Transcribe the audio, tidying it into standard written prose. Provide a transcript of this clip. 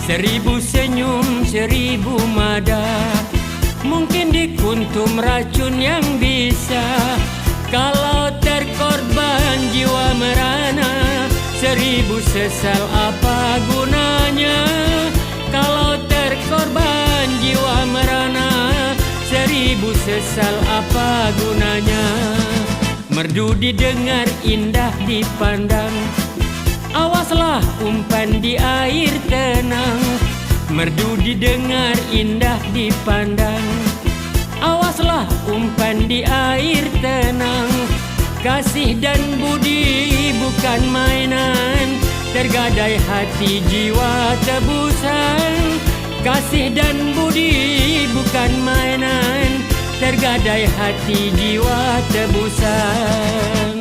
Seribu senyum, seribu mada, mungkin dikuntum racun yang bisa. Kalau terkorban jiwa merana, seribu sesal apa gunanya? Kalau terkorban jiwa merana, seribu sesal apa gunanya? Merdu didengar, indah dipandang, awaslah umpan di air tenang. Merdu didengar, indah dipandang, awaslah umpan di air tenang. Kasih dan budi bukan mainan, tergadai hati jiwa tebusan. Kasih dan budi bukan mainan, tergadai hati jiwa tebusan.